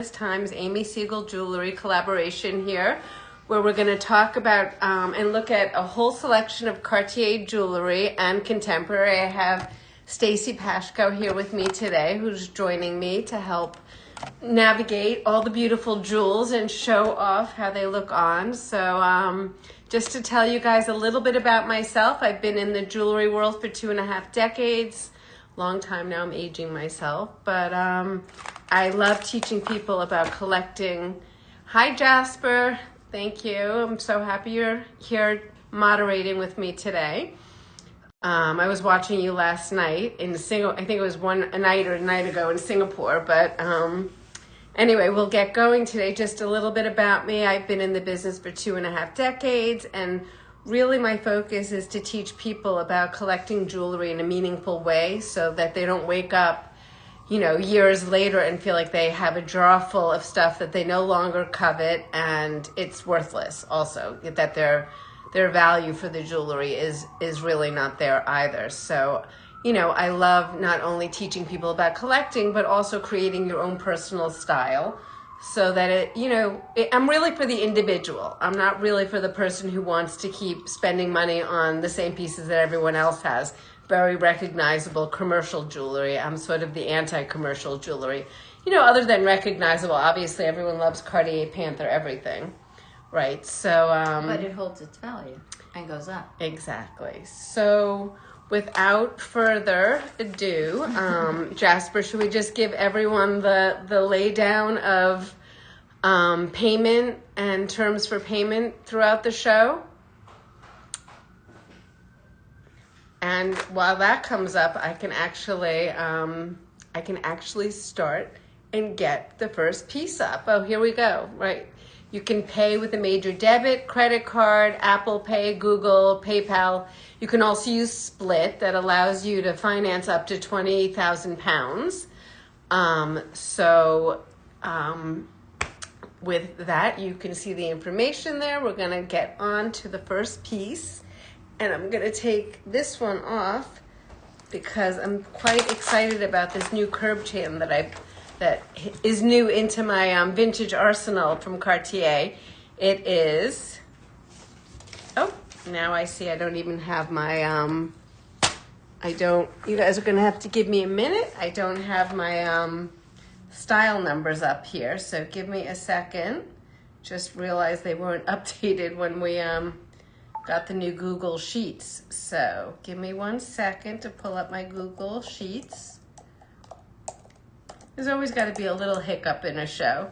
This time's Amy Segal Jewellery collaboration here, where we're going to talk about and look at a whole selection of Cartier jewelry and contemporary. I have Stacy Pashko here with me today, who's joining me to help navigate all the beautiful jewels and show off how they look on. So just to tell you guys a little bit about myself, I've been in the jewelry world for 2.5 decades. Long time now, I'm aging myself, but I love teaching people about collecting. Hi, Jasper. Thank you. I'm so happy you're here moderating with me today. I was watching you last night in Singapore. I think it was a night ago in Singapore, but anyway, we'll get going today. Just a little bit about me. I've been in the business for 2.5 decades, and really my focus is to teach people about collecting jewelry in a meaningful way so that they don't wake up years later and feel like they have a drawer full of stuff that they no longer covet and it's worthless. Also, that their value for the jewelry is really not there either. So, I love not only teaching people about collecting, but also creating your own personal style so that I'm really for the individual. I'm not really for the person who wants to keep spending money on the same pieces that everyone else has. Very recognizable commercial jewelry. I'm sort of the anti-commercial jewelry. Other than recognizable, obviously everyone loves Cartier, Panther, everything, right? So, but it holds its value and goes up. Exactly. So, without further ado, Jasper, should we just give everyone the laydown of payment and terms for payment throughout the show? And while that comes up, I can actually start and get the first piece up. Oh, here we go. Right. You can pay with a major debit, credit card, Apple Pay, Google, PayPal. You can also use Split that allows you to finance up to £20,000. With that, you can see the information there. We're going to get on to the first piece. And I'm going to take this one off because I'm quite excited about this new curb chain that is new into my vintage arsenal from Cartier. It is, now I see I don't even have my, you guys are going to have to give me a minute. I don't have my style numbers up here, so give me a second. Just realized they weren't updated when we got the new Google Sheets. So give me 1 second to pull up my Google Sheets. There's always got to be a little hiccup in a show.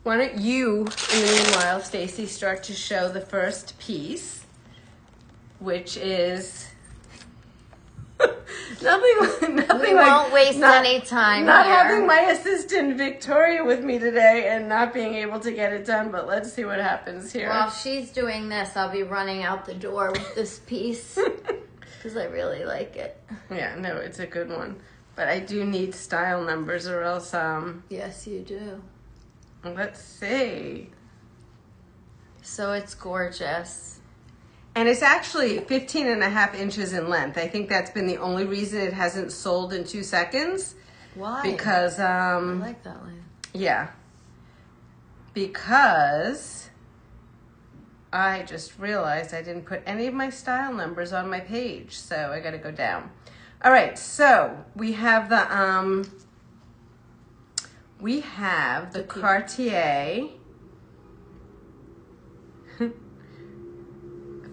Why don't you, in the meanwhile, Stacy, start to show the first piece, which is nothing we won't waste any time not here. Having my assistant Victoria with me today and not being able to get it done, but let's see what happens here. While she's doing this, I'll be running out the door with this piece because I really like it. Yeah, no, it's a good one. But I do need style numbers or else, Yes, you do. Let's see. So it's gorgeous. And it's actually 15.5 inches in length. I think that's been the only reason it hasn't sold in 2 seconds. Why? Because, I like that one. Yeah. Because I just realized I didn't put any of my style numbers on my page. So I got to go down. All right. So we have the Cartier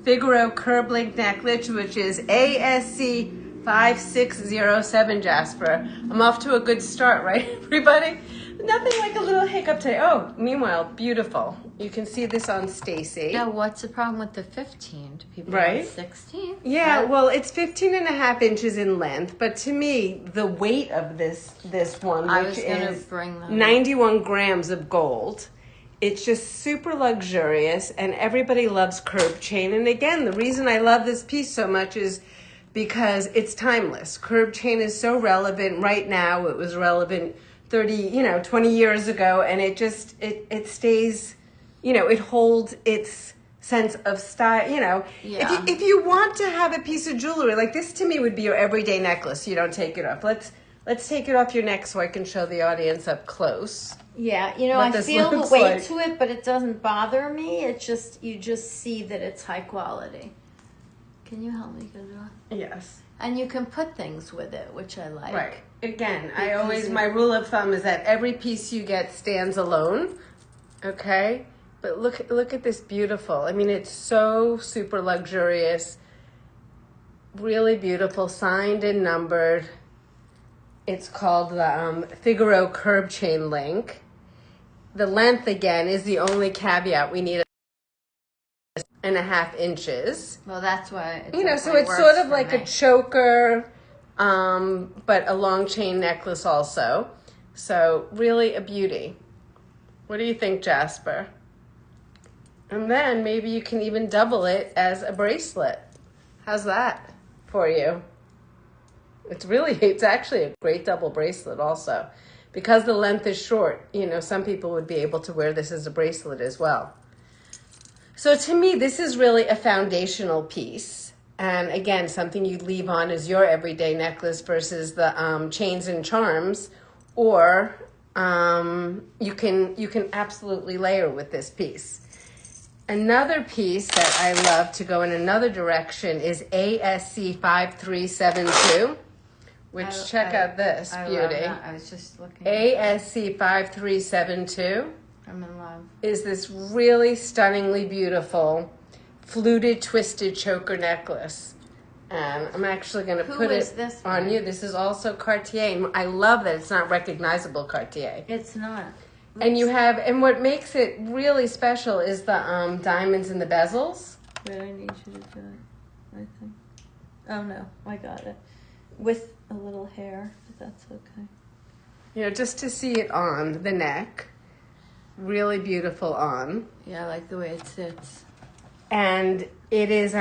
Figaro curb link necklace, which is ASC 5607, Jasper. I'm off to a good start, right, everybody? Nothing like a little hiccup today. Oh, meanwhile, beautiful. You can see this on Stacy. Now, what's the problem with the 15? Do people right? want 16? Yeah, well, it's 15.5 inches in length, but to me, the weight of this one, which is 91 grams of gold, it's just super luxurious, and everybody loves curb chain. And again, the reason I love this piece so much is because it's timeless. Curb chain is so relevant right now. It was relevant 20 years ago, and it stays, it holds its sense of style. Yeah. If you want to have a piece of jewelry, like this to me would be your everyday necklace. You don't take it off. Let's Let's take it off your neck so I can show the audience up close. Yeah, you know, What I this feel the looks weight like. to it, but it doesn't bother me. It's just, you just see that it's high quality. Can you help me get it on? Yes. And you can put things with it, which I like. Right. Again, I Because always, you- my rule of thumb is that every piece you get stands alone. Okay? But look at this beautiful. I mean, it's so super luxurious. Really beautiful, signed and numbered. It's called the Figaro curb chain link. The length, again, is the only caveat. We need 1.5 inches. Well, that's why it You know, so definitely it's works sort of for like me. a choker, but a long chain necklace also. So really a beauty. What do you think, Jasper? And then maybe you can even double it as a bracelet. How's that for you? It's actually a great double bracelet also. Because the length is short, you know, some people would be able to wear this as a bracelet as well. So to me, this is really a foundational piece. And again, something you leave on as your everyday necklace versus the chains and charms. Or you can absolutely layer with this piece. Another piece that I love to go in another direction is ASC 5372. Which, check out this I beauty. love that. I was just looking. ASC 5372 I'm in love. is this really stunningly beautiful fluted twisted choker necklace. And I'm actually going to Who put is it this on one? you. This is also Cartier. I love that it's not recognizable Cartier. It's not. And what makes it really special is the diamonds in the bezels. Wait, I need you to do it. I think. Oh no, I got it. With a little hair, but that's okay. You know, just to see it on the neck. Really beautiful on. Yeah, I like the way it sits. And it is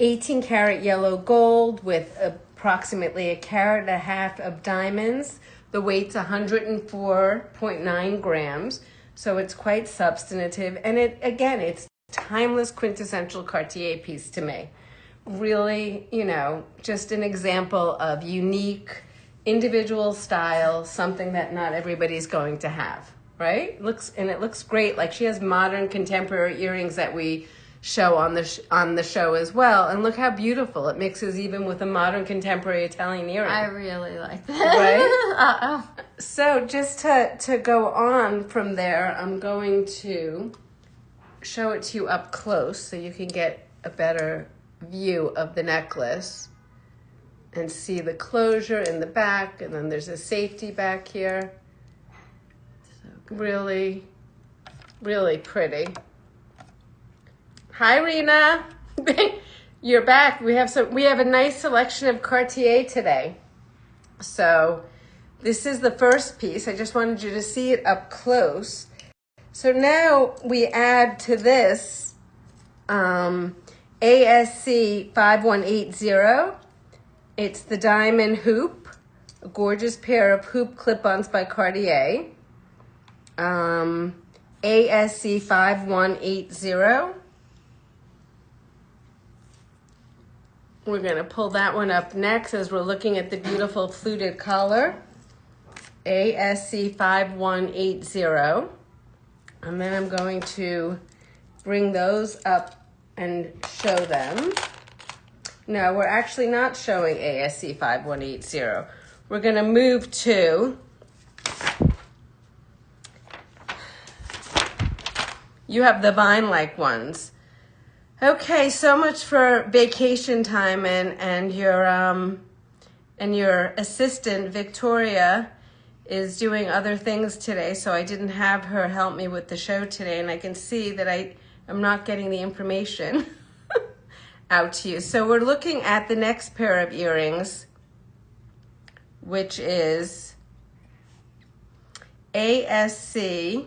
18 karat yellow gold with approximately 1.5 carats of diamonds. The weight's 104.9 grams, so it's quite substantive. And it's timeless, quintessential Cartier piece to me. Really, you know, just an example of unique, individual style, something that not everybody's going to have, right? It looks great. Like she has modern, contemporary earrings that we show on the show as well. And look how beautiful it mixes even with a modern, contemporary Italian earring. I really like that. Right? So just to go on from there, I'm going to show it to you up close so you can get a better view of the necklace and see the closure in the back, and then there's a safety back here. So really, really pretty. Hi, Rena. You're back. We have a nice selection of Cartier today. So this is the first piece. I just wanted you to see it up close. So now we add to this ASC 5180. It's the diamond hoop, a gorgeous pair of hoop clip-ons by Cartier. ASC 5180. We're going to pull that one up next as we're looking at the beautiful fluted collar. ASC 5180. And then I'm going to bring those up and show them. No, we're actually not showing ASC 5180. We're going to move to, you have the vine-like ones. Okay, so much for vacation time, and your assistant Victoria is doing other things today, so I didn't have her help me with the show today, and I can see that I am not getting the information out to you. So we're looking at the next pair of earrings, which is ASC,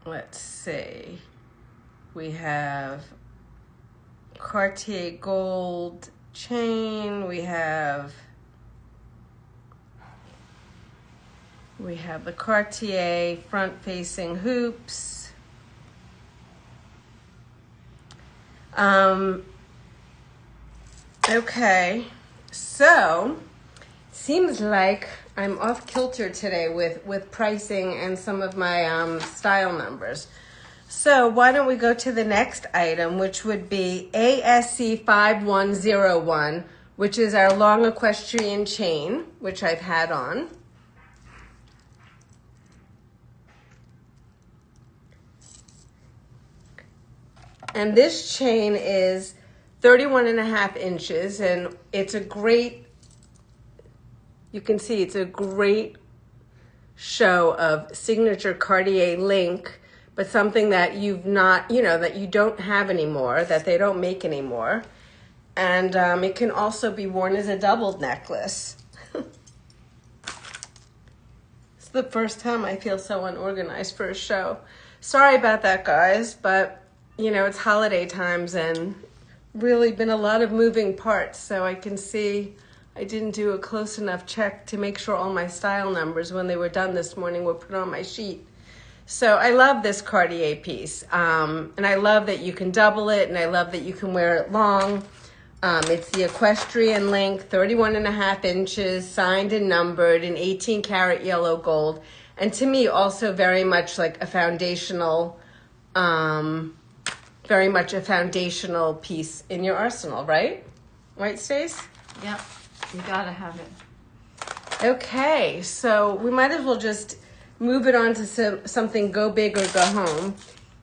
let's see, we have Cartier gold chain, we have the Cartier front-facing hoops. Okay, so seems like I'm off kilter today with pricing and some of my style numbers. So why don't we go to the next item, which would be ASC 5101, which is our long equestrian chain, which I've had on. And this chain is 31.5 inches, and it's a great, you can see it's a great show of signature Cartier link, but something that you've not, that you don't have anymore, that they don't make anymore. And it can also be worn as a doubled necklace. It's the first time I feel so unorganized for a show. Sorry about that, guys, but it's holiday times and really been a lot of moving parts, so I can see I didn't do a close enough check to make sure all my style numbers when they were done this morning were put on my sheet. So I love this Cartier piece, and I love that you can double it, and I love that you can wear it long. It's the equestrian link, 31.5 inches, signed and numbered in 18 karat yellow gold, and to me also very much like a foundational piece in your arsenal, right? Right, Stace? Yep, you gotta have it. Okay, so we might as well just move it on to something go big or go home.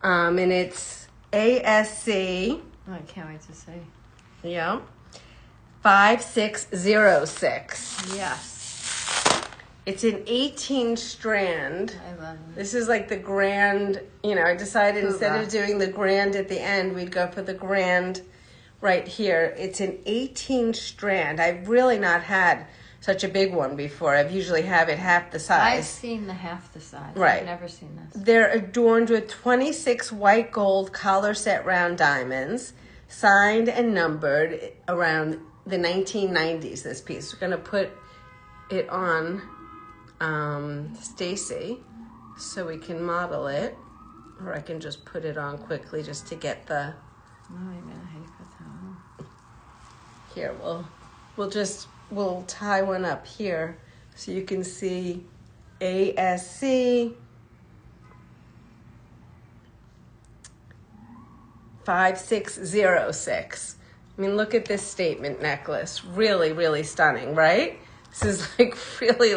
And it's ASC. Oh, I can't wait to see. Yeah. 5606. Yes. It's an 18 strand. I love it. This is like the grand, I decided instead of doing the grand at the end, we'd go for the grand right here. It's an 18 strand. I've really not had such a big one before. I've usually have it half the size. I've seen the half the size. Right. I've never seen this. They're adorned with 26 white gold collar set round diamonds, signed and numbered around the 1990s, this piece. We're going to put it on Stacy so we can model it, or I can just put it on quickly just to get the... Oh, you're going to hate that on. Here, we'll tie one up here so you can see ASC 5606. I mean, look at this statement necklace. Really, really stunning, right? This is really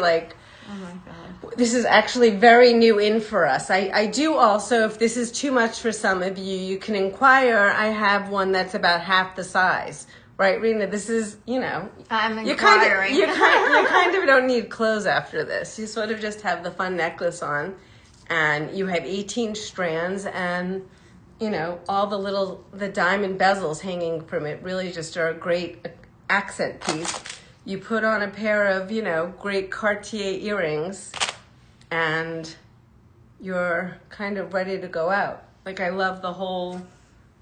Oh my God. this is actually very new in for us. I do also, if this is too much for some of you, you can inquire. I have one that's about half the size. Right, Rena? This is, I'm you inquiring. you kind of don't need clothes after this. You sort of just have the fun necklace on, and you have 18 strands, and all the diamond bezels hanging from it really just are a great accent piece. You put on a pair of, great Cartier earrings, and you're kind of ready to go out. Like, I love the whole,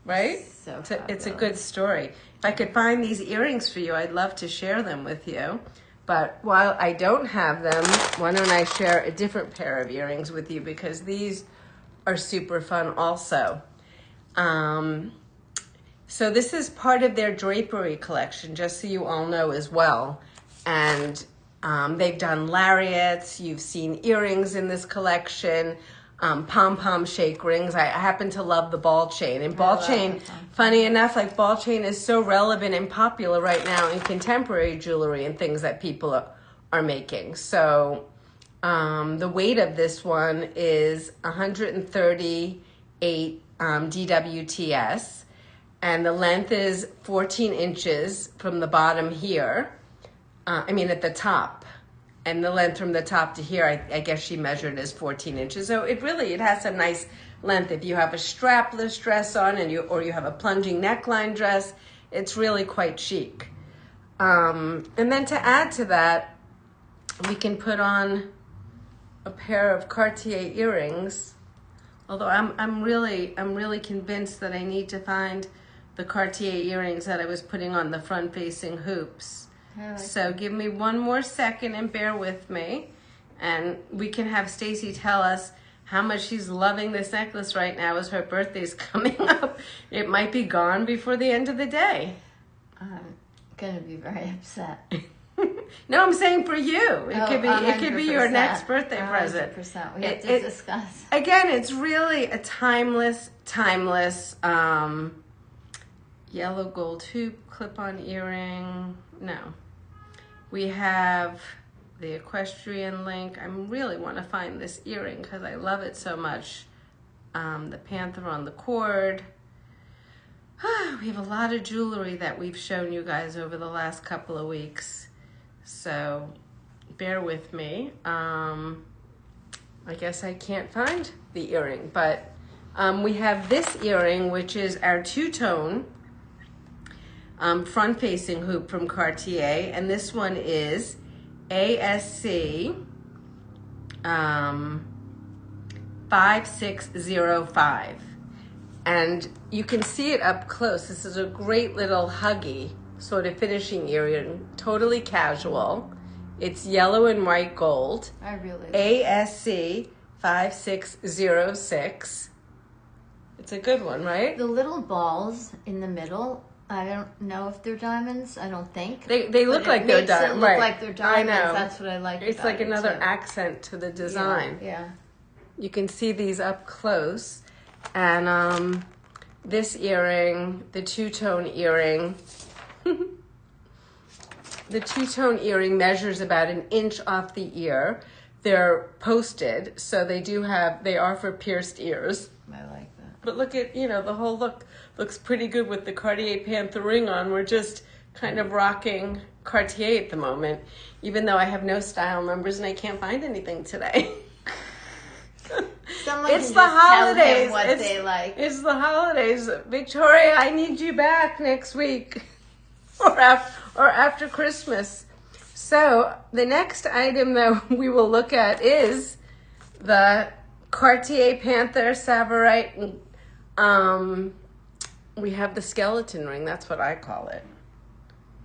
right? So It's a good story. If I could find these earrings for you, I'd love to share them with you. But while I don't have them, why don't I share a different pair of earrings with you, because these are super fun also. So this is part of their drapery collection, just so you all know as well. And they've done lariats. You've seen earrings in this collection, pom-pom shake rings. I happen to love the ball chain. And ball chain, funny enough, ball chain is so relevant and popular right now in contemporary jewelry and things that people are making. So the weight of this one is 138 DWTS. And the length is 14 inches from the bottom here. At the top. And the length from the top to here, I guess she measured as 14 inches. So it has a nice length. If you have a strapless dress on or you have a plunging neckline dress, it's really quite chic. And then to add to that, we can put on a pair of Cartier earrings. Although I'm really convinced that I need to find the Cartier earrings that I was putting on the front-facing hoops. So give me one more second and bear with me, and we can have Stacy tell us how much she's loving this necklace right now as her birthday's coming up. It might be gone before the end of the day. gonna be very upset. No, I'm saying for you. It could be your 100%. next birthday present. 100%. We have to discuss. Again, it's really a timeless yellow gold hoop, clip-on earring. No. We have the equestrian link. I really want to find this earring because I love it so much. The panther on the cord. We have a lot of jewelry that we've shown you guys over the last couple of weeks. So bear with me. I guess I can't find the earring, but we have this earring, which is our two-tone front-facing hoop from Cartier, and this one is ASC 5605. And you can see it up close. This is a great little huggy sort of finishing earring, totally casual. It's yellow and white gold. I really like ASC 5606. It's a good one, right? the little balls in the middle. I don't know if they're diamonds. I don't think They look like they're diamonds. Look Right. like they're diamonds. I know. That's what I like. It's about like it, another too. accent to the design. Yeah. You can see these up close. And this earring, the two-tone earring, the two-tone earring measures about 1 inch off the ear. They're posted, so they are for pierced ears. I like that. But look at, the whole look looks pretty good with the Cartier Panther ring on. We're just kind of rocking Cartier at the moment, even though I have no style numbers and I can't find anything today. Someone It's can the just holidays. Tell him what they like. It's the holidays. Victoria, I need you back next week or after Christmas. So the next item that we will look at is the Cartier Panther Savorite. We have the skeleton ring. That's what I call it.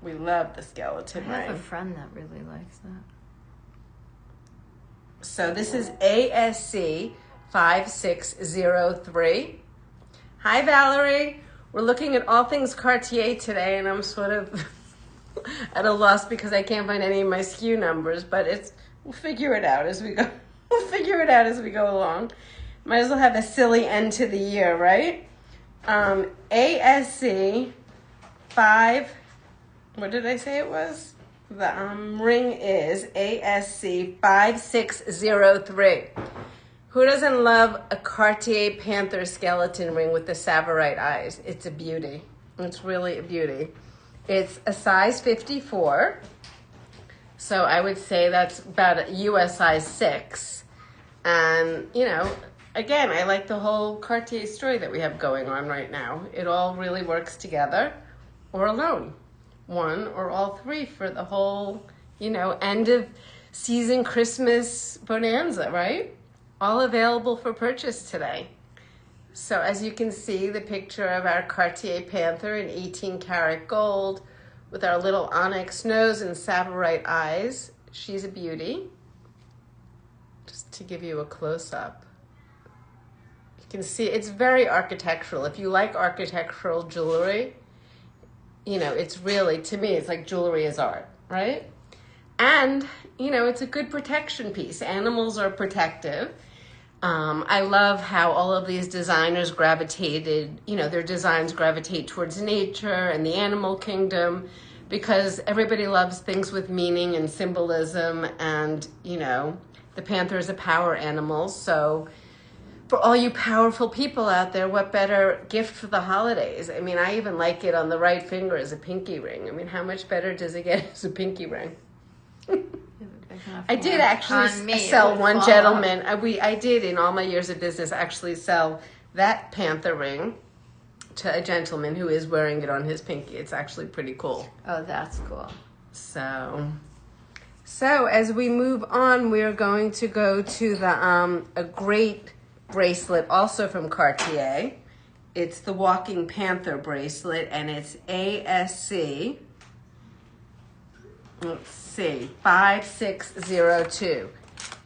We love the skeleton I have a ring. friend that really likes that. So this is ASC 5603. Hi, Valerie. We're looking at all things Cartier today, and I'm sort of at a loss because I can't find any of my SKU numbers, but we'll figure it out as we go. We'll figure it out as we go along. Might as well have a silly end to the year, right? ASC 5, what did I say it was? The ring is ASC 5603. Who doesn't love a Cartier Panther skeleton ring with the Savorite eyes? It's a beauty. It's really a beauty. It's a size 54. So I would say that's about a US size 6. And, again, I like the whole Cartier story that we have going on right now. It all really works together or alone. One or all three for the whole, end of season Christmas bonanza, right? All available for purchase today. So as you can see, the picture of our Cartier Panther in 18 karat gold with our little onyx nose and Savorite eyes. She's a beauty. Just to give you a close-up. You can see it's very architectural. If you like architectural jewelry, it's really, to me, it's like jewelry is art, right? And, it's a good protection piece. Animals are protective. I love how all of these designers gravitated, their designs gravitate towards nature and the animal kingdom because everybody loves things with meaning and symbolism and, the panther is a power animal. So for all you powerful people out there, what better gift for the holidays? I mean, I even like it on the right finger as a pinky ring. I mean, how much better does it get as a pinky ring? I did actually sell one gentleman. I did in all my years of business actually sell that panther ring to a gentleman who is wearing it on his pinky. It's actually pretty cool. Oh, that's cool. So as we move on, we are going to go to the a great bracelet also from Cartier. It's the Walking Panther bracelet, and it's ASC. Let's see, 5602.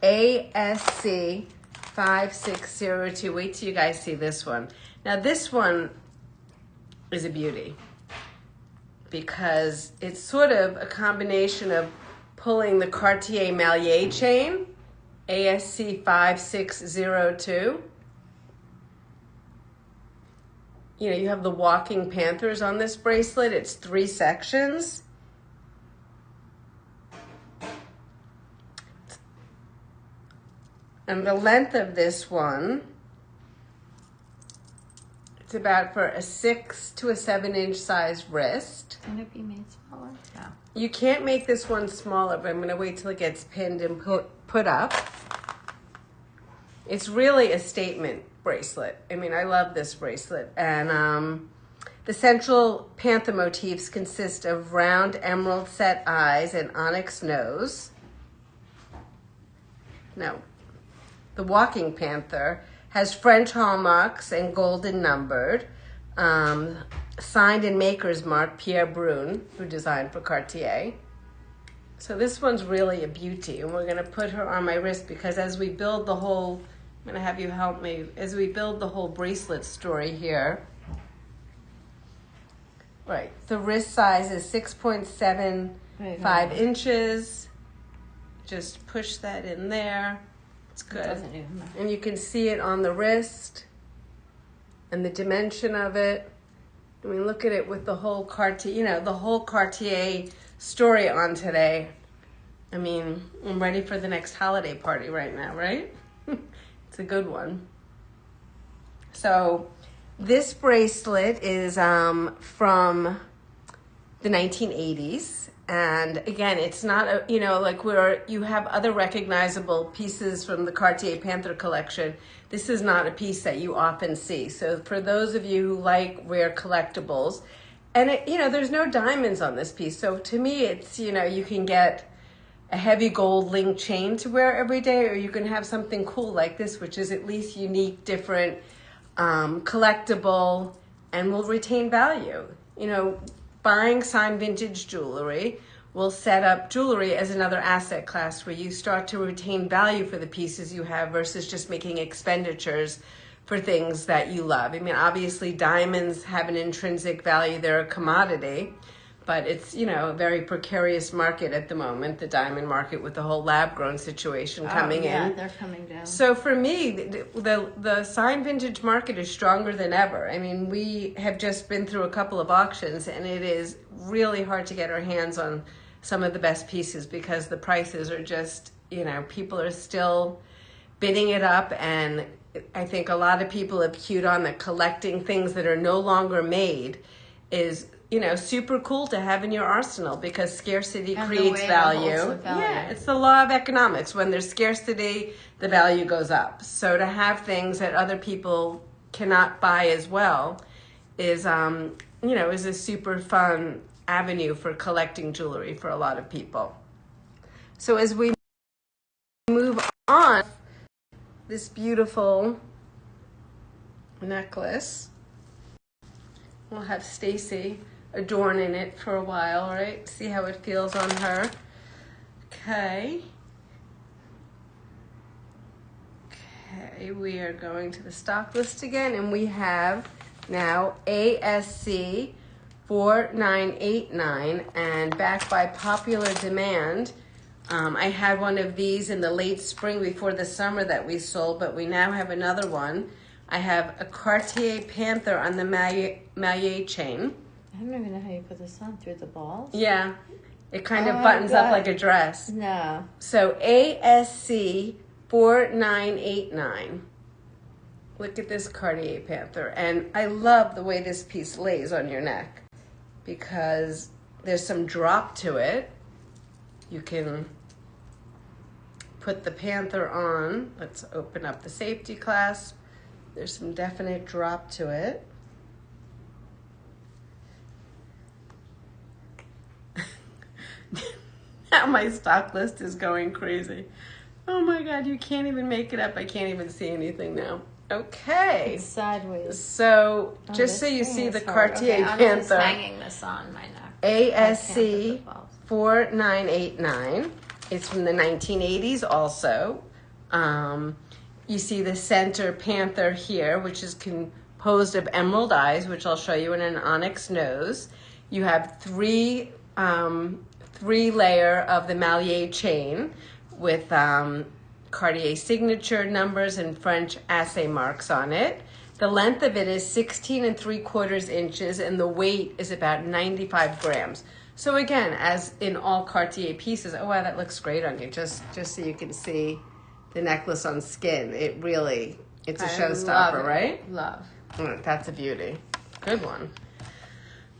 ASC 5602. Wait till you guys see this one. Now this one is a beauty. because it's sort of a combination of pulling the Cartier Maillet chain, ASC 5602. You know, you have the walking panthers on this bracelet. It's 3 sections. And the length of this one, it's about for a 6 to a 7-inch size wrist. Can it be made smaller? No. You can't make this one smaller, but I'm going to wait till it gets pinned and put up. It's really a statement bracelet. I mean, I love this bracelet. And the central panther motifs consist of round emerald set eyes and onyx nose. No. The walking panther has French hallmarks and golden numbered, signed in maker's mark Pierre Brun, who designed for Cartier. So this one's really a beauty, and we're going to put her on my wrist because as we build the whole, I'm going to have you help me, as we build the whole bracelet story here. Right, the wrist size is 6.75 inches. Just push that in there. It's good. It doesn't even matter. And you can see it on the wrist and the dimension of it. I mean, look at it with the whole Cartier, you know, the whole Cartier story on today. I mean, I'm ready for the next holiday party right now, right? It's a good one. So this bracelet is from the 1980s. And again, it's not a, you know, like where you have other recognizable pieces from the Cartier Panther collection. This is not a piece that you often see. So for those of you who like rare collectibles, and it, you know, there's no diamonds on this piece. So to me, it's, you know, you can get a heavy gold link chain to wear every day, or you can have something cool like this, which is at least unique, different, collectible, and will retain value. You know, buying signed vintage jewelry will set up jewelry as another asset class where you start to retain value for the pieces you have versus just making expenditures for things that you love. I mean, obviously diamonds have an intrinsic value. They're a commodity, but it's, you know, a very precarious market at the moment, the diamond market with the whole lab-grown situation coming in. Yeah, they're coming down. So for me, the signed vintage market is stronger than ever. I mean, we have just been through a couple of auctions, and it is really hard to get our hands on some of the best pieces because the prices are just, you know, people are still bidding it up, and I think a lot of people have cued on that collecting things that are no longer made is, you know, super cool to have in your arsenal because scarcity creates value. Yeah, it's the law of economics. When there's scarcity, the value goes up. So to have things that other people cannot buy as well is, you know, is a super fun avenue for collecting jewelry for a lot of people. So as we move on, this beautiful necklace, we'll have Stacy adorning it for a while, right? See how it feels on her. Okay. Okay, we are going to the stock list again, and we have now ASC 4989, and backed by popular demand. I had one of these in the late spring before the summer that we sold, but we now have another one. I have a Cartier Panther on the Maillet chain. I don't even know how you put this on, through the balls? Yeah, it kind of buttons up like a dress. No. So ASC 4989. Look at this Cartier Panther. And I love the way this piece lays on your neck because there's some drop to it. You can put the Panther on. Let's open up the safety clasp. There's some definite drop to it. Now my stock list is going crazy. Oh my God, you can't even make it up. I can't even see anything now. Okay. It's sideways. So just so you see the Cartier Panther. I'm just hanging this on my neck. ASC 4989. It's from the 1980s also. You see the center Panther here, which is composed of emerald eyes, which I'll show you, in an onyx nose. You have three layer of the Mallier chain with Cartier signature numbers and French assay marks on it. The length of it is 16 3/4 inches, and the weight is about 95 grams. So again, as in all Cartier pieces, oh wow, that looks great on you. Just so you can see the necklace on skin. It's a showstopper, right? Love. That's a beauty. Good one.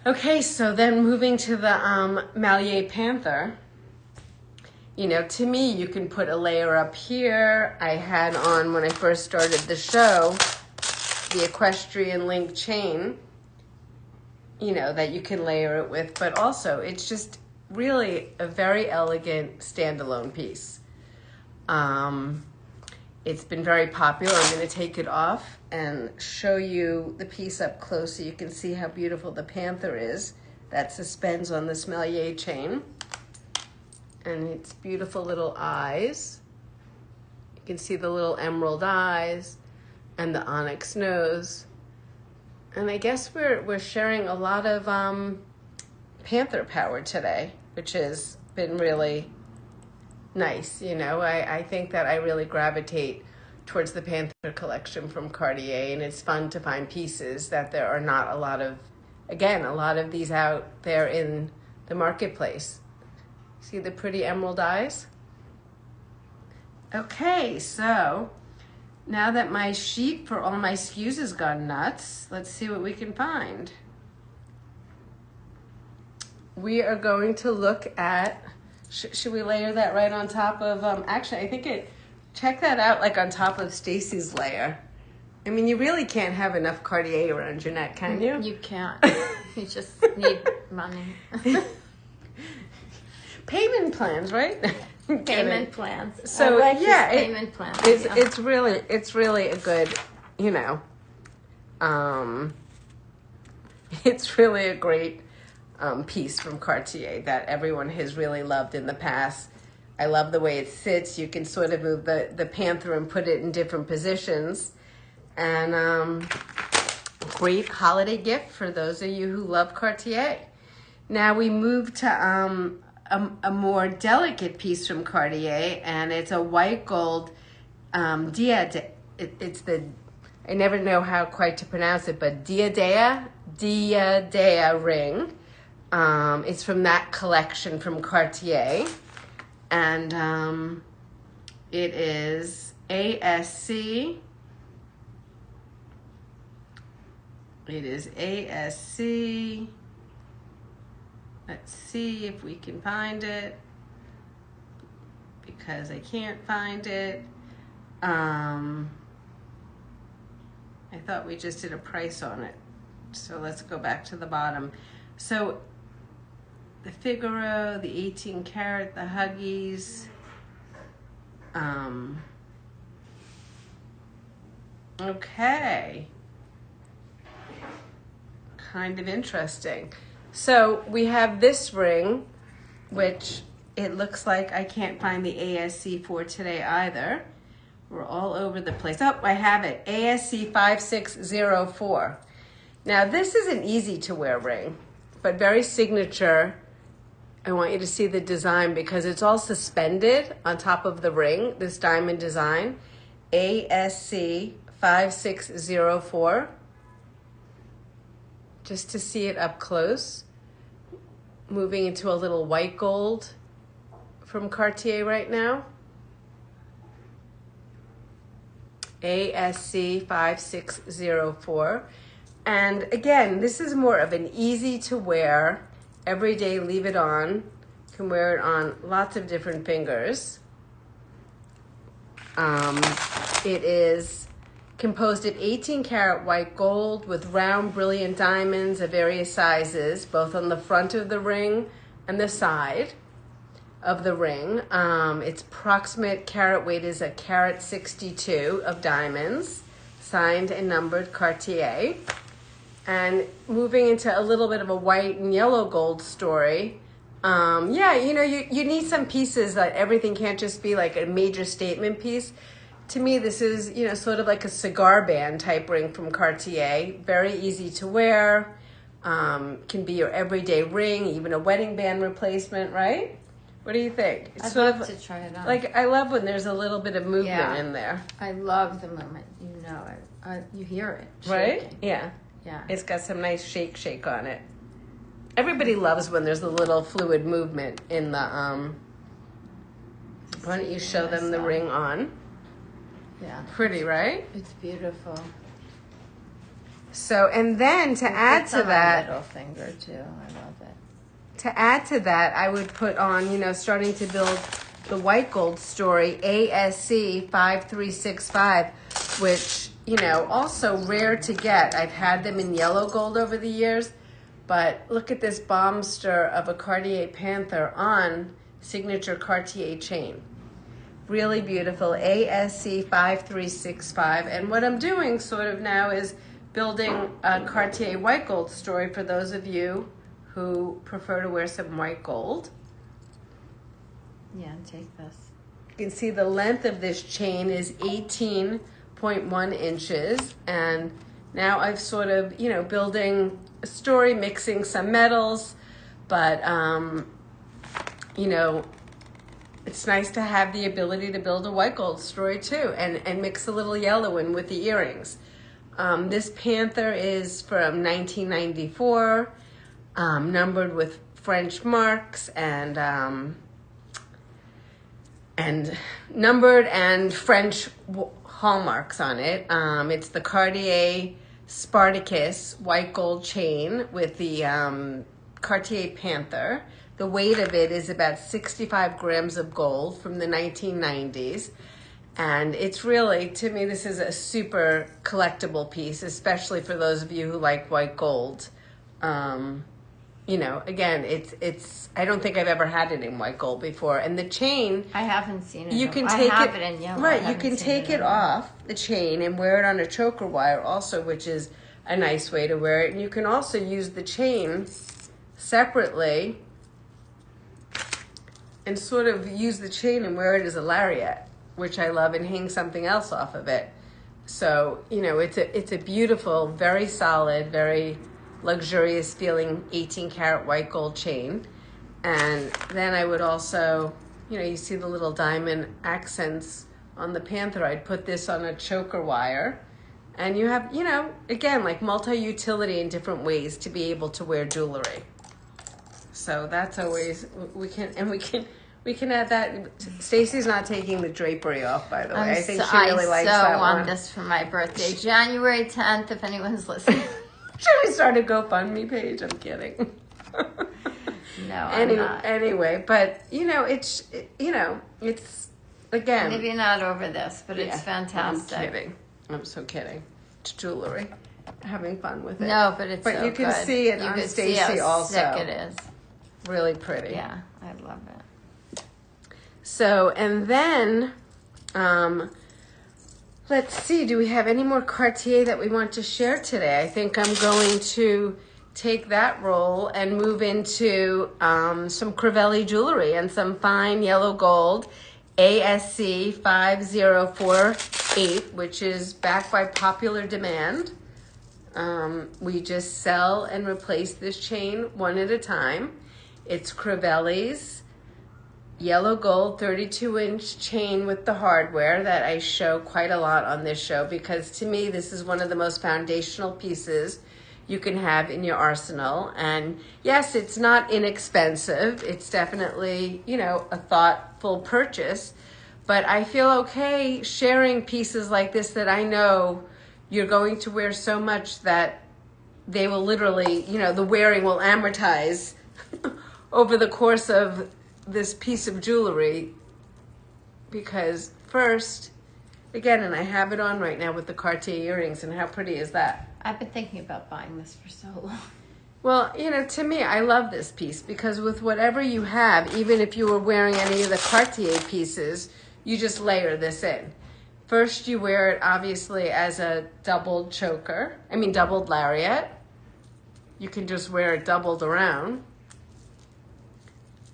Okay, so then moving to the Mallier Panther. You know, to me, you can put a layer up here. I had on, when I first started the show, the equestrian link chain, you know, that you can layer it with, but also it's just really a very elegant standalone piece. It's been very popular. I'm going to take it off and show you the piece up close so you can see how beautiful the panther is that suspends on this Mallier chain. And its beautiful little eyes. You can see the little emerald eyes and the onyx nose. And I guess we're sharing a lot of panther power today, which has been really nice. You know, I think that I really gravitate towards the Panther collection from Cartier, and it's fun to find pieces that there are not a lot of these out there in the marketplace. See the pretty emerald eyes? Okay, so now that my sheet for all my SKUs has gone nuts, let's see what we can find. We are going to look at, should we layer that right on top of, actually I think check that out like on top of Stacy's layer. I mean, you really can't have enough Cartier around your neck, can you? You can't. You just need money. Payment plans, right? Payment plans. So I like yeah, this payment plan. It's really a good, you know, it's really a great piece from Cartier that everyone has really loved in the past. I love the way it sits. You can sort of move the panther and put it in different positions. And great holiday gift for those of you who love Cartier. Now we move to a more delicate piece from Cartier, and it's a white gold it's the, I never know how quite to pronounce it, but Diadea ring. It's from that collection from Cartier, and it is ASC. It is ASC. Let's see if we can find it, because I can't find it. I thought we just did a price on it. So let's go back to the bottom. So the Figaro, the 18 karat, the Huggies. Okay. Kind of interesting. So we have this ring, which it looks like I can't find the ASC for today either. We're all over the place. Oh, I have it. ASC 5604. Now this is an easy to wear ring, but very signature. I want you to see the design because it's all suspended on top of the ring, this diamond design. ASC 5604. Just to see it up close. Moving into a little white gold from Cartier right now. ASC 5604. And again, this is more of an easy to wear, everyday leave it on. You can wear it on lots of different fingers. It is composed of 18 karat white gold with round brilliant diamonds of various sizes, both on the front of the ring and the side of the ring. Its approximate carat weight is a carat 62 of diamonds, signed and numbered Cartier. And moving into a little bit of a white and yellow gold story. Yeah, you know, you need some pieces that everything can't just be like a major statement piece. To me, this is, you know, sort of like a cigar band type ring from Cartier. Very easy to wear. Can be your everyday ring, even a wedding band replacement, right? What do you think? I'd love to try it on. Like, I love when there's a little bit of movement in there. I love the movement. You know it. You hear it. Right? Shaking. Yeah. Yeah. It's got some nice shake on it. Everybody loves when there's a little fluid movement in the, why don't you show them the ring on? Yeah. Pretty, right? It's beautiful. So, and then to add to that, middle finger too. I love it. To add to that, I would put on, starting to build the white gold story, ASC 5365, which, also rare to get. I've had them in yellow gold over the years, but look at this bombster of a Cartier Panther on signature Cartier chain. Really beautiful, ASC 5365. And what I'm doing sort of now is building a Cartier white gold story for those of you who prefer to wear some white gold. Yeah, take this. You can see the length of this chain is 18.1 inches. And now I've sort of, building a story, mixing some metals, but, it's nice to have the ability to build a white gold story too, and mix a little yellow in with the earrings. This Panther is from 1994, numbered with French marks and numbered and French hallmarks on it. It's the Cartier Spartacus white gold chain with the Cartier Panther. The weight of it is about 65 grams of gold from the 1990s. And it's really, to me, this is a super collectible piece, especially for those of you who like white gold. Again, it's. I don't think I've ever had it in white gold before. And the chain, I haven't seen it. You can I take have it in yellow. right. You can take it off the chain and wear it on a choker wire, also, which is a nice way to wear it. And you can also use the chain separately and sort of use the chain and wear it as a lariat, which I love, and hang something else off of it. So, it's a beautiful, very solid, very luxurious feeling 18 karat white gold chain. And then I would also, you see the little diamond accents on the Panther. I'd put this on a choker wire. And you have, again, like multi-utility in different ways to be able to wear jewelry. So that's always, we can add that. Stacy's not taking the drapery off, by the way. I think she really likes that one. I want this for my birthday, January 10th, if anyone's listening. Should we start a GoFundMe page? I'm kidding. No, I'm not. Anyway, but, it's, again. Maybe not over this, but it's fantastic. I'm kidding. I'm so kidding. It's jewelry. Having fun with it. No, but it's But you can see it on Stacy also. Sick it is. Really pretty. Yeah, I love it. So, and then, let's see, do we have any more Cartier that we want to share today? I think I'm going to take that role and move into some Crivelli jewelry and some fine yellow gold, ASC 5048, which is backed by popular demand. We just sell and replace this chain one at a time. It's Crivelli's yellow gold 32-inch chain with the hardware that I show quite a lot on this show, because to me this is one of the most foundational pieces you can have in your arsenal. And yes, it's not inexpensive. It's definitely, a thoughtful purchase, but I feel okay sharing pieces like this that I know you're going to wear so much that they will literally, the wearing will amortize over the course of this piece of jewelry. Because first, again, and I have it on right now with the Cartier earrings, and how pretty is that? I've been thinking about buying this for so long. Well, to me, I love this piece because with whatever you have, even if you were wearing any of the Cartier pieces, you just layer this in. First, you wear it obviously as a doubled lariat. You can just wear it doubled around,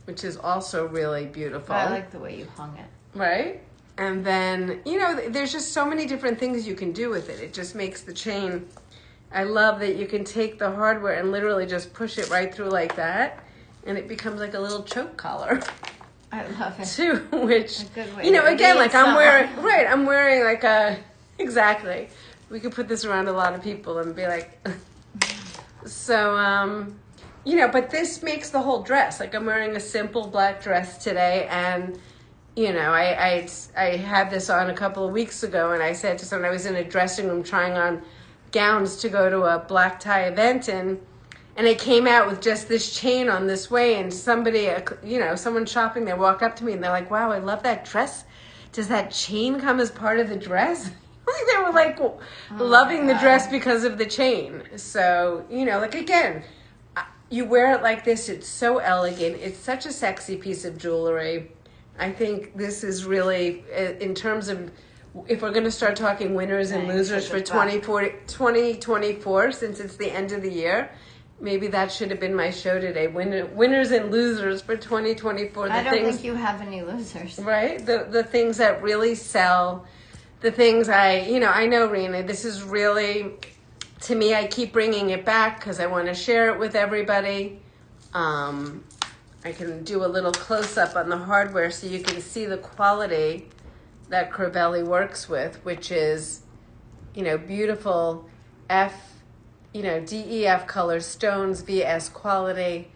which is also really beautiful. I like the way you hung it. Right? And then, there's just so many different things you can do with it. It just makes the chain I love that you can take the hardware and literally just push it right through like that, and it becomes like a little choke collar. I love it. Too, which, A good way you know, to again, read like I'm wearing, someone. right, I'm wearing like a, exactly. We could put this around a lot of people and be like, so, you know, but this makes the whole dress. Like I'm wearing a simple black dress today, and you know, I had this on a couple of weeks ago, and I said to someone, I was in a dressing room trying on gowns to go to a black tie event, and it came out with just this chain on this way, and somebody, you know, someone shopping there walked up to me and they're like, wow, I love that dress. Does that chain come as part of the dress? They were like loving the dress because of the chain. So, you know, like again, you wear it like this, it's so elegant. It's such a sexy piece of jewelry. I think this is really, in terms of, if we're going to start talking winners and losers for 2024, since it's the end of the year, maybe that should have been my show today. Winners and losers for 2024. I don't think you have any losers. Right? The things that really sell, the things I know, Rena, this is really, to me, I keep bringing it back because I want to share it with everybody. I can do a little close-up on the hardware so you can see the quality that Corbelli works with, which is, you know, beautiful DEF color stones, VS quality.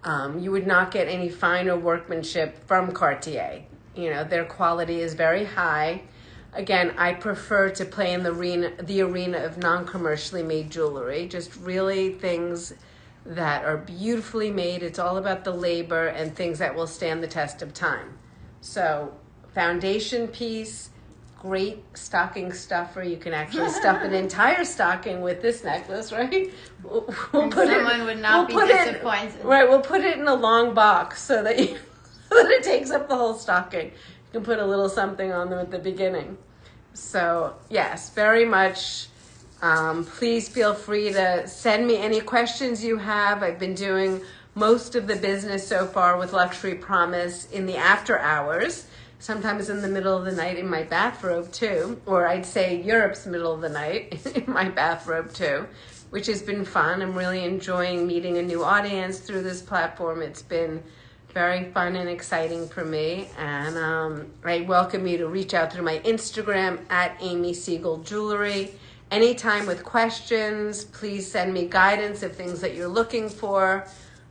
You would not get any finer workmanship from Cartier. You know, their quality is very high. Again, I prefer to play in the arena of non-commercially made jewelry, just really things that are beautifully made. It's all about the labor and things that will stand the test of time. So, foundation piece, great stocking stuffer. You can actually stuff an entire stocking with this necklace, right? We'll put Someone would not be disappointed. Right, we'll put it in a long box so that so that it takes up the whole stocking. You can put a little something on them at the beginning. So, yes, very much. Please feel free to send me any questions you have. I've been doing most of the business so far with Luxury Promise in the after hours, sometimes in the middle of the night in my bathrobe too, or I'd say Europe's middle of the night in my bathrobe too, which has been fun. I'm really enjoying meeting a new audience through this platform. It's been very fun and exciting for me, and I welcome you to reach out through my Instagram at Amy Segal Jewelry. Anytime with questions, please send me guidance of things that you're looking for,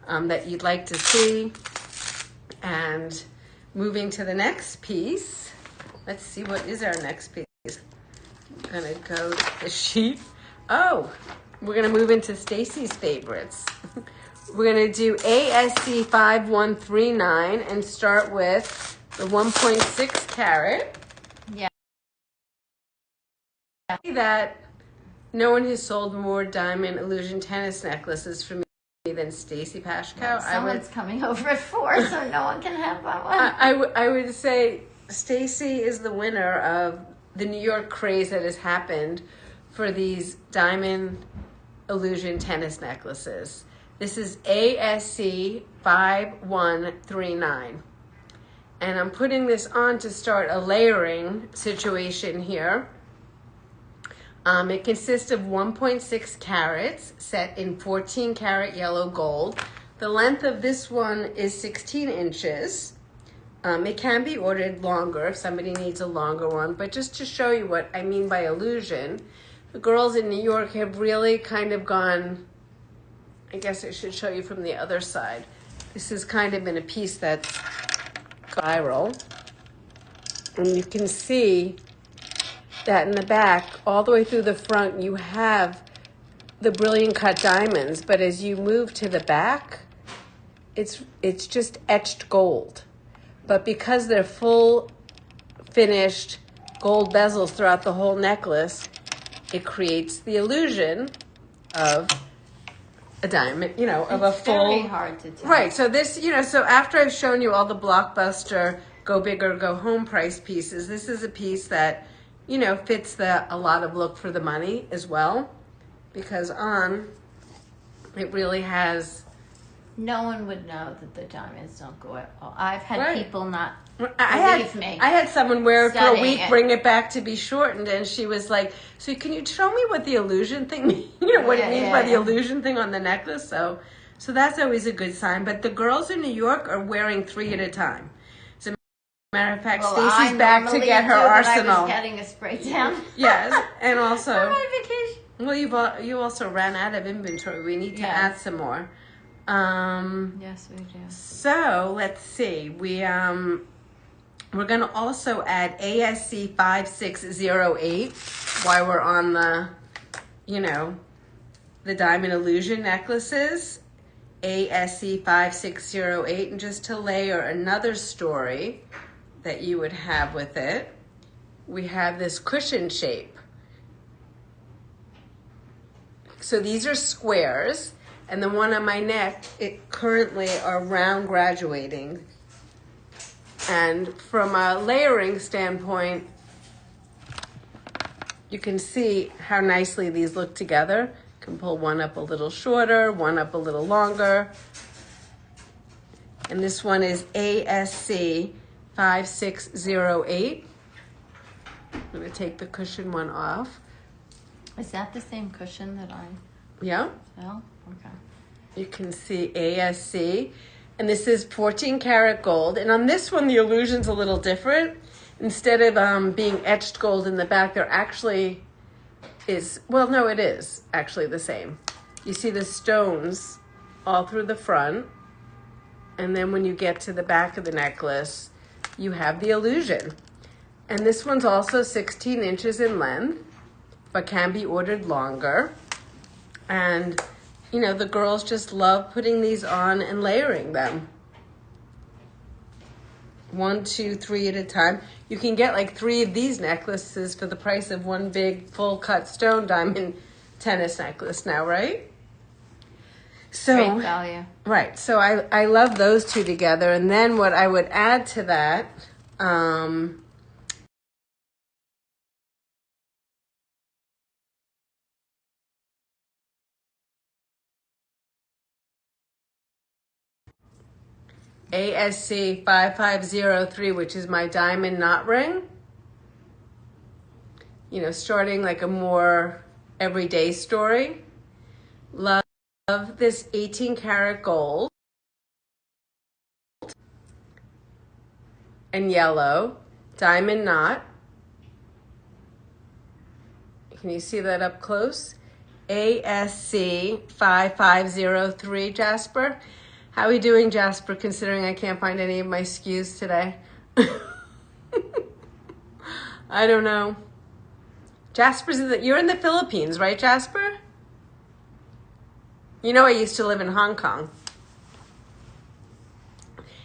that you'd like to see. And moving to the next piece, let's see, what is our next piece? I'm gonna go to the sheet. Oh, we're gonna move into Stacy's favorites. We're gonna do ASC 5139 and start with the 1.6 carat. Yeah. That no one has sold more diamond illusion tennis necklaces for me than Stacy Pashkow. Well, someone's coming over at 4, so no one can have that one. I would say Stacy is the winner of the New York craze that has happened for these diamond illusion tennis necklaces. This is ASC 5139. And I'm putting this on to start a layering situation here. It consists of 1.6 carats set in 14 karat yellow gold. The length of this one is 16 inches. It can be ordered longer if somebody needs a longer one, but just to show you what I mean by illusion, the girls in New York have really kind of gone, I guess I should show you from the other side. This is kind of in a piece that's spiral. And you can see that in the back, all the way through the front, you have the brilliant cut diamonds, but as you move to the back, it's just etched gold. But because they're full finished gold bezels throughout the whole necklace, it creates the illusion of a diamond, you know, of a full. It's very hard to tell. Right, so this, you know, so after I've shown you all the blockbuster, go big or go home price pieces, this is a piece that, you know, fits a lot of look for the money as well, because it really has No one would know that the diamonds don't go at all. I've had Right. people not I believe me. had someone wear it for a Studying week, it. bring it back to be shortened, and she was like, "So can you show me what the illusion thing means? What it means by the illusion thing on the necklace?" So that's always a good sign. But the girls in New York are wearing 3 at a time. As a matter of fact, Well, Stacy's I back to normally get her do, but arsenal. I was getting a spray tan. Yes, and On also, my vacation. well, you also ran out of inventory. We need to add some more. Yes, we do. So let's see. We're going to also add ASC 5608 while we're on the, the diamond illusion necklaces. ASC 5608, and just to layer another story that you would have with it, we have this cushion shape. So these are squares, and the one on my neck, it currently are round graduating. And from a layering standpoint, you can see how nicely these look together. You can pull one up a little shorter, one up a little longer. And this one is ASC 5608. I'm going to take the cushion one off. Is that the same cushion that I Yeah. sell? Okay. You can see ASC. And this is 14 karat gold. And on this one, the illusion's a little different. Instead of being etched gold in the back, there actually is, well, no, it is actually the same. You see the stones all through the front. And then when you get to the back of the necklace, you have the illusion. And this one's also 16 inches in length, but can be ordered longer. And the girls just love putting these on and layering them. 1, 2, 3 at a time. You can get like 3 of these necklaces for the price of one big full cut stone diamond tennis necklace now, right? So, Great value. Right. So I love those two together. And then what I would add to that, ASC 5503, which is my diamond knot ring. Starting like a more everyday story. Love this 18 karat gold and yellow diamond knot. Can you see that up close? ASC 5503, Jasper. How are we doing, Jasper, considering I can't find any of my SKUs today? I don't know. You're in the Philippines, right, Jasper? I used to live in Hong Kong.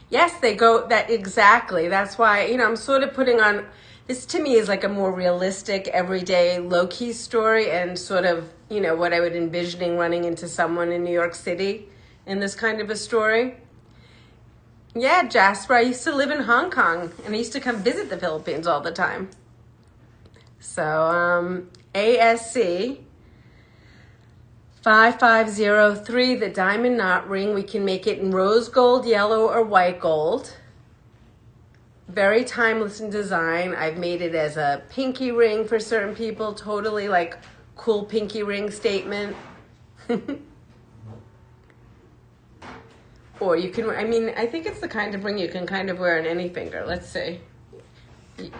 Yes, they go that exactly. That's why, I'm sort of putting on, this to me is like a more realistic, everyday, low-key story and sort of, what I would envisioning running into someone in New York City in this kind of a story. Yeah, Jasper, I used to live in Hong Kong and I used to come visit the Philippines all the time. So, ASC 5503, the diamond knot ring. We can make it in rose gold, yellow, or white gold. Very timeless in design. I've made it as a pinky ring for certain people. Totally like cool pinky ring statement. Or you can, I think it's the kind of ring you can kind of wear on any finger. Let's see.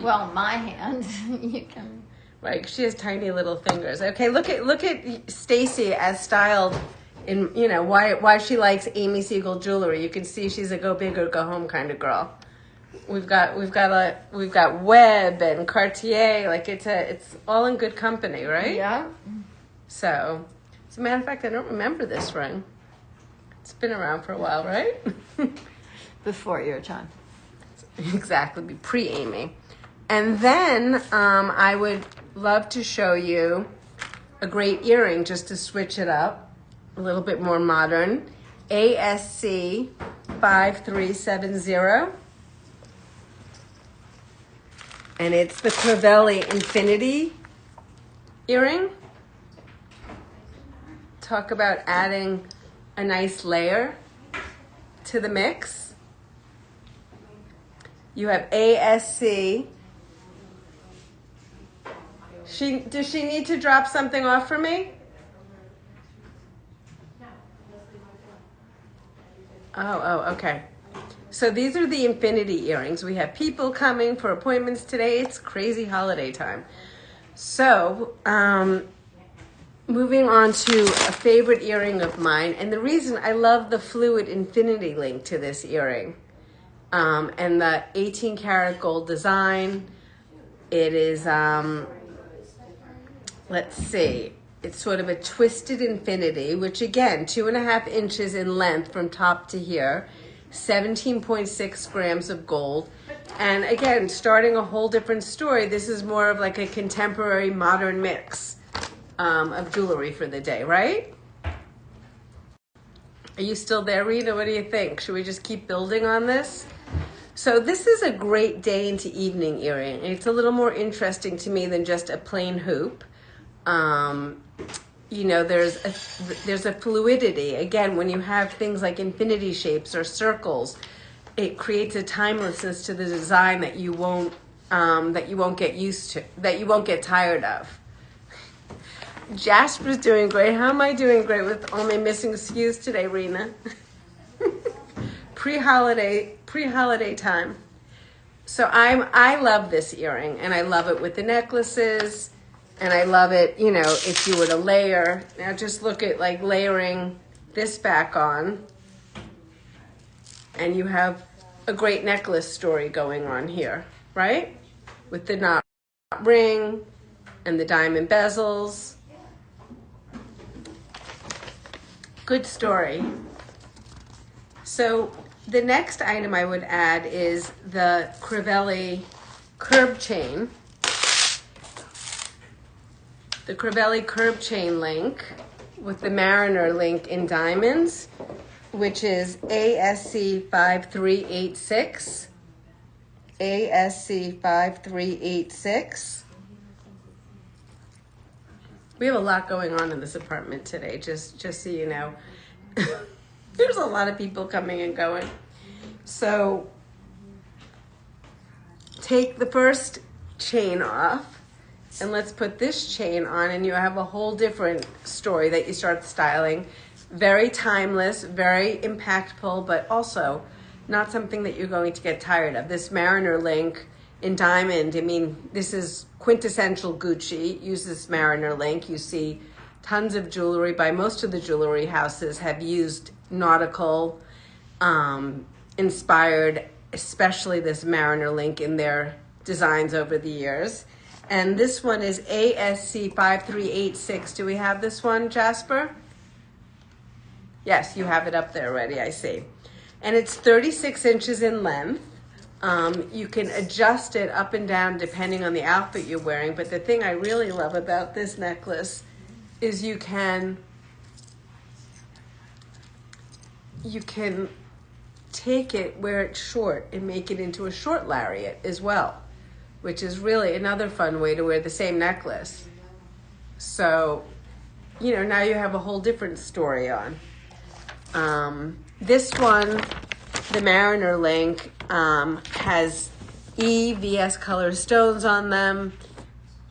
Well, my hand, you can. Right, she has tiny little fingers. Okay, look at Stacy as styled in, why she likes Amy Segal jewelry. You can see she's a go big or go home kind of girl. We've got Webb and Cartier. Like it's all in good company, right? Yeah. So, as a matter of fact, I don't remember this ring. It's been around for a while, right? Before your time. Exactly, pre-Amy. And then I would love to show you a great earring just to switch it up, a little bit more modern. ASC 5370. And it's the Crivelli Infinity earring. Talk about adding a nice layer. to the mix. You have ASC. Does she need to drop something off for me? Oh, okay. So these are the infinity earrings. We have people coming for appointments today. It's crazy holiday time. So, moving on to a favorite earring of mine. And the reason I love the fluid infinity link to this earring, and the 18 karat gold design. It is, let's see, it's sort of a twisted infinity, which again, 2.5 inches in length from top to here, 17.6 grams of gold. And again, starting a whole different story, this is more of like a contemporary modern mix of jewelry for the day, right? Are you still there, Rita? What do you think? Should we just keep building on this? So this is a great day into evening earring. It's a little more interesting to me than just a plain hoop. You know, there's a fluidity. Again, when you have things like infinity shapes or circles, it creates a timelessness to the design that you won't get used to, that you won't get tired of. Jasper's doing great. How am I doing great with all my missing SKUs today, Rena? Pre-holiday time. So I love this earring, and I love it with the necklaces, and I love it, you know, if you were to layer. Now just look at like layering this back on, and you have a great necklace story going on here, right? With the knot ring and the diamond bezels. Good story. So the next item I would add is the Crivelli curb chain. The Crivelli curb chain link with the Mariner link in diamonds, which is ASC 5386. ASC 5386. We have a lot going on in this apartment today, just so you know. There's a lot of people coming and going. So take the first chain off, and let's put this chain on, and you have a whole different story that you start styling. Very timeless, very impactful, but also not something that you're going to get tired of. This Mariner link in diamond, I mean, this is quintessential Gucci. Use this Mariner link. You see tons of jewelry by most of the jewelry houses have used nautical inspired, especially this Mariner link in their designs over the years. And this one is ASC 5386. Do we have this one, Jasper? Yes, you have it up there already, I see. And it's 36 inches in length. You can adjust it up and down depending on the outfit you're wearing. But the thing I really love about this necklace is you can take it where it's short and make it into a short lariat as well, which is really another fun way to wear the same necklace. So, you know, now you have a whole different story on. This one, the Mariner link, has EVS color stones on them.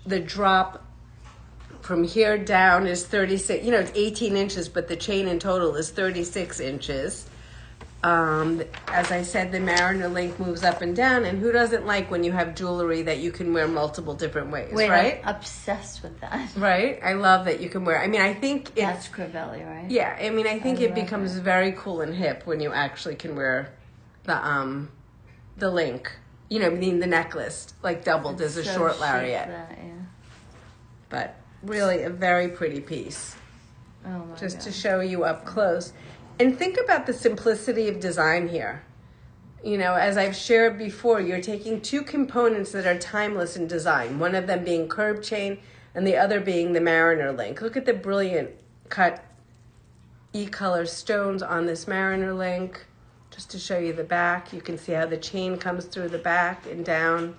The drop from here down is 36, you know, it's 18 inches, but the chain in total is 36 inches. As I said, the Mariner link moves up and down, and who doesn't like when you have jewelry that you can wear multiple different ways, Wait, right? I'm obsessed with that. Right? I love that you can wear, I mean, I think That's Crivelli, right? yeah, I mean, I think I it love becomes it. very cool and hip when you actually can wear the link, you know, meaning the necklace, like doubled as a So short chic lariat. that, yeah. But really a very pretty piece. Oh my Just God. to show you up close. And think about the simplicity of design here. You know, as I've shared before, you're taking two components that are timeless in design, one of them being curb chain and the other being the Mariner link. Look at the brilliant cut E-color stones on this Mariner link. Just to show you the back, you can see how the chain comes through the back and down.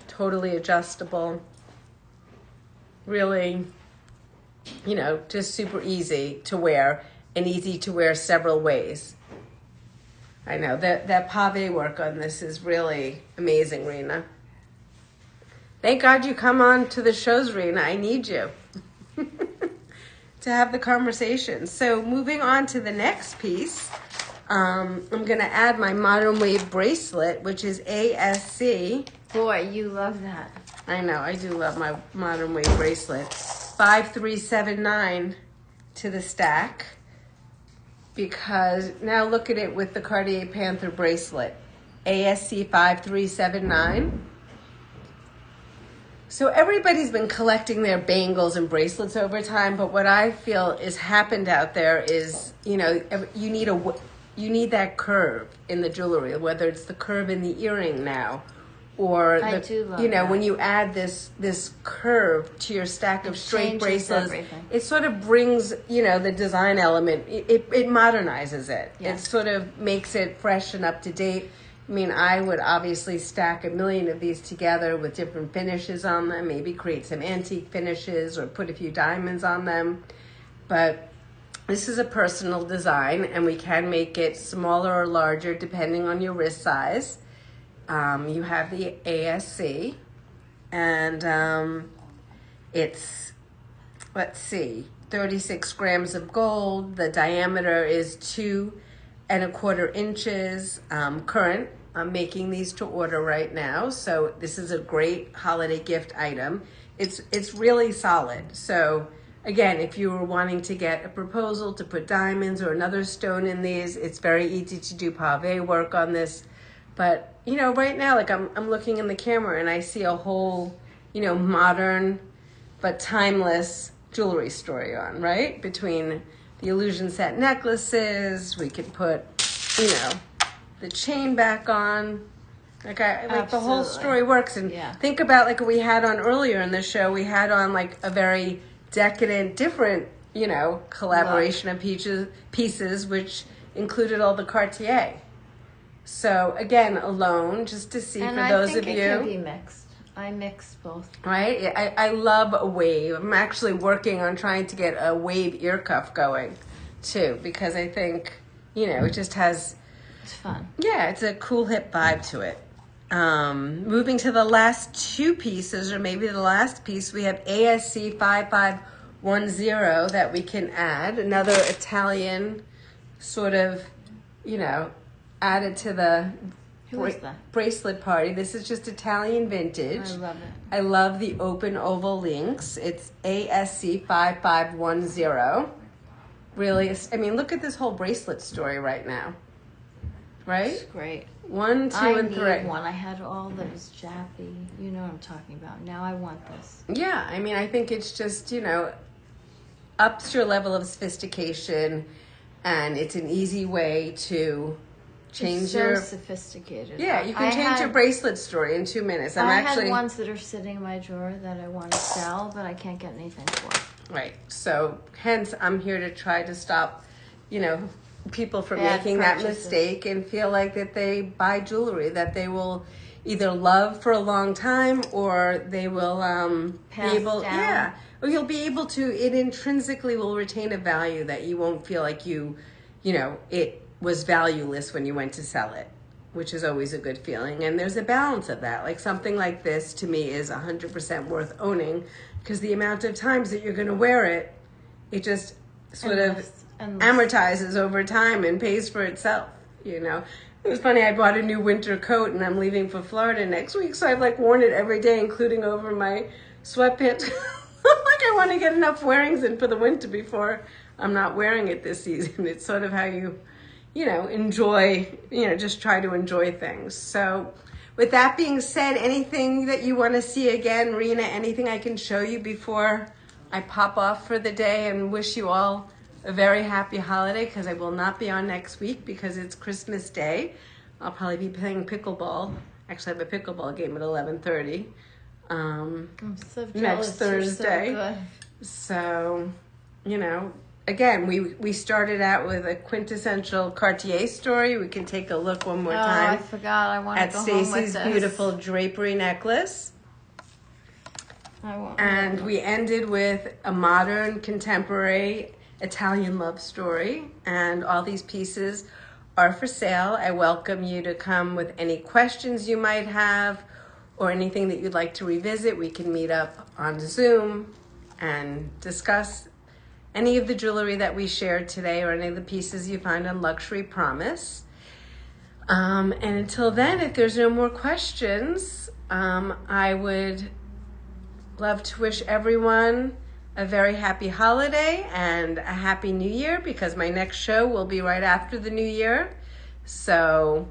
Totally adjustable. Really, you know, just super easy to wear and easy to wear several ways. I know that pave work on this is really amazing, Rena. Thank God you come on to the shows, Rena. I need you to have the conversation. So moving on to the next piece, I'm going to add my Modern Wave bracelet, which is ASC. Boy, you love that. I know, I do love my Modern Wave bracelet. 5379 to the stack. Because now look at it with the Cartier Panther bracelet. ASC 5379. So everybody's been collecting their bangles and bracelets over time, but what I feel is happened out there is, you know, you need that curve in the jewelry, whether it's the curve in the earring now, or I do love you know, that. when you add this curve to your stack of straight changes bracelets, everything. it sort of brings, you know, the design element. It modernizes it. Yeah. It sort of makes it fresh and up to date. I mean, I would obviously stack 1 million of these together with different finishes on them, maybe create some antique finishes or put a few diamonds on them. But this is a personal design, and we can make it smaller or larger depending on your wrist size. You have the ASC, and it's, let's see, 36 grams of gold. The diameter is 2¼ inches. Current. I'm making these to order right now, so this is a great holiday gift item. It's really solid. So again, if you were wanting to get a proposal to put diamonds or another stone in these, it's very easy to do pave work on this. But you know, right now, like I'm looking in the camera and I see a whole, you know, modern but timeless jewelry story on, right? Between the illusion set necklaces, we could put, you know, the chain back on. Like the whole story works. And Yeah. think about like we had on earlier in the show, we had on like a very decadent, different, you know, collaboration of pieces, which included all the Cartier. So again, alone, just to see, And for I those think of it you. can be mixed. I mix both. Right? I love a wave. I'm actually working on trying to get a wave ear cuff going too, because I think, you know, it just has, It's fun. yeah, it's a cool hip vibe to it. Moving to the last two pieces, or maybe the last piece, we have ASC 5510 that we can add. Another Italian sort of, you know, added to the Who is that? bracelet party. This is just Italian vintage. I love it. I love the open oval links. It's ASC 5510. Really, I mean, look at this whole bracelet story right now. Right? It's great. 1, 2, and 3. I need one. I had all those Jappy. You know what I'm talking about. Now I want this. Yeah, I mean, I think it's just, you know, ups your level of sophistication, and it's an easy way to change It's so your. sophisticated. Yeah, you can change your bracelet story in 2 minutes. I had ones that are sitting in my drawer that I want to sell, but I can't get anything for. Right. So, hence, I'm here to try to stop, you know, people from Bad making that purchases. mistake and feel like that they buy jewelry that they will either love for a long time, or they will Pass be able, down. yeah, or you'll be able to. It intrinsically will retain a value that you won't feel like you know, it was valueless when you went to sell it, which is always a good feeling. And there's a balance of that. Like something like this to me is 100% worth owning, because the amount of times that you're going to wear it, it just sort of amortizes over time and pays for itself, you know. It was funny, I bought a new winter coat and I'm leaving for Florida next week, so I've like worn it every day, including over my sweatpants. Like I want to get enough wearings in for the winter before I'm not wearing it this season. It's sort of how you know, enjoy, you know, just try to enjoy things. So with that being said, anything that you want to see again, Rena, anything I can show you before I pop off for the day and wish you all a very happy holiday, because I will not be on next week because it's Christmas Day. I'll probably be playing pickleball. Actually, I have a pickleball game at 11:30. I'm so jealous. Next Thursday. You're so good. So, you know, again, we started out with a quintessential Cartier story. We can take a look one more time. I forgot. I want to at go home with Stacy's this. beautiful drapery necklace. And we ended with a modern, contemporary Italian love story. And all these pieces are for sale. I welcome you to come with any questions you might have or anything that you'd like to revisit. We can meet up on Zoom and discuss any of the jewelry that we shared today or any of the pieces you find on Luxury Promise. And until then, if there's no more questions, I would love to wish everyone a very happy holiday and a happy new year, because my next show will be right after the new year. So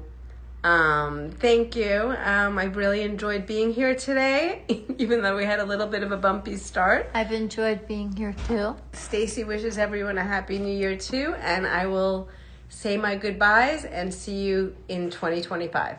thank you. I really enjoyed being here today, even though we had a little bit of a bumpy start. I've enjoyed being here too. Stacy wishes everyone a happy new year too, and I will say my goodbyes and see you in 2025.